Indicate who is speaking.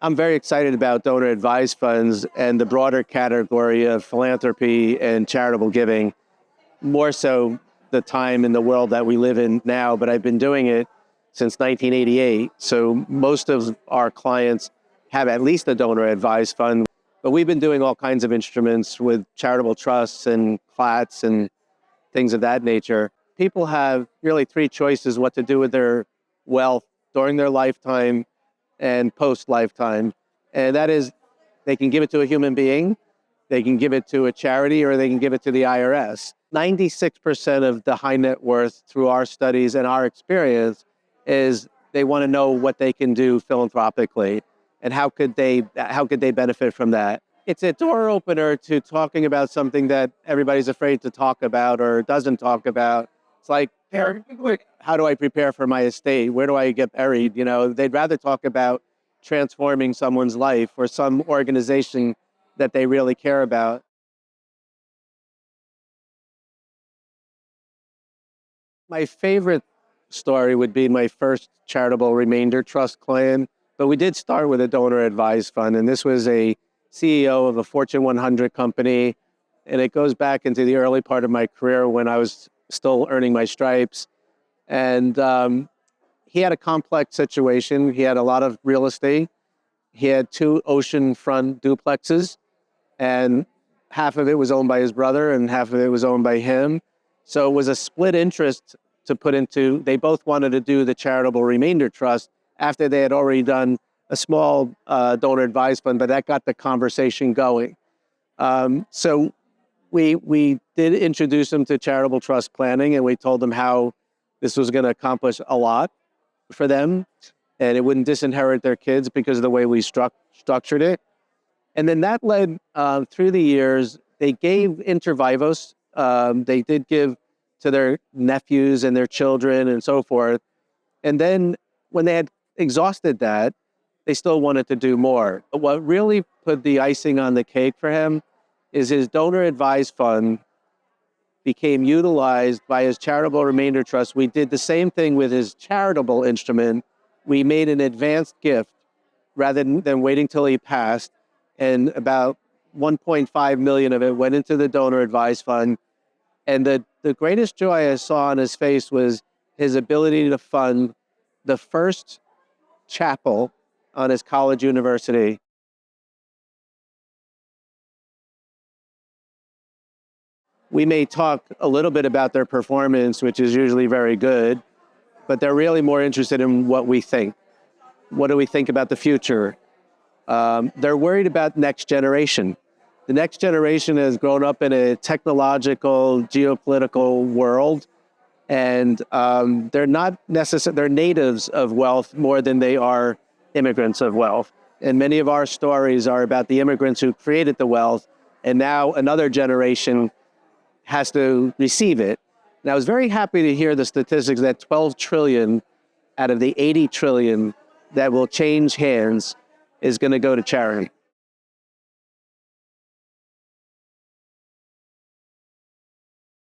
Speaker 1: I'm very excited about donor advised funds and the broader category of philanthropy and charitable giving, more so the time in the world that we live in now, but I've been doing it since 1988. So most of our clients have at least a donor advised fund, but we've been doing all kinds of instruments with charitable trusts and plats and things of that nature. People have really three choices what to do with their wealth during their lifetime and post-lifetime. And that is, they can give it to a human being, they can give it to a charity, or they can give it to the IRS. 96% of the high net worth through our studies and our experience is they want to know what they can do philanthropically and how could they benefit from that. It's a door opener to talking about something that everybody's afraid to talk about or doesn't talk about. It's like, how do I prepare for my estate? Where do I get buried? You know, they'd rather talk about transforming someone's life or some organization that they really care about. My favorite story would be my first charitable remainder trust client, but we did start with a donor advised fund, and this was a CEO of a Fortune 100 company, and it goes back into the early part of my career when I was still earning my stripes. And he had a complex situation. He had a lot of real estate. He had two oceanfront duplexes, and half of it was owned by his brother and half of it was owned by him. So it was a split interest to put into, they both wanted to do the charitable remainder trust after they had already done a small donor advised fund, but that got the conversation going. So we did introduce them to charitable trust planning, and we told them how this was going to accomplish a lot for them, and it wouldn't disinherit their kids because of the way we structured it. And then that led through the years, they gave inter vivos. They did give to their nephews and their children and so forth. And then when they had exhausted that, they still wanted to do more. But what really put the icing on the cake for him is his donor advised fund became utilized by his charitable remainder trust. We did the same thing with his charitable instrument. We made an advanced gift rather than waiting till he passed, and about 1.5 million of it went into the donor advised fund. And the greatest joy I saw on his face was his ability to fund the first chapel on his college university. We may talk a little bit about their performance, which is usually very good, but they're really more interested in what we think. What do we think about the future? They're worried about next generation. The next generation has grown up in a technological, geopolitical world, and they're not necessarily, they're natives of wealth more than they are immigrants of wealth. And many of our stories are about the immigrants who created the wealth, and now another generation has to receive it. And I was very happy to hear the statistics that 12 trillion out of the 80 trillion that will change hands is going to go to charity.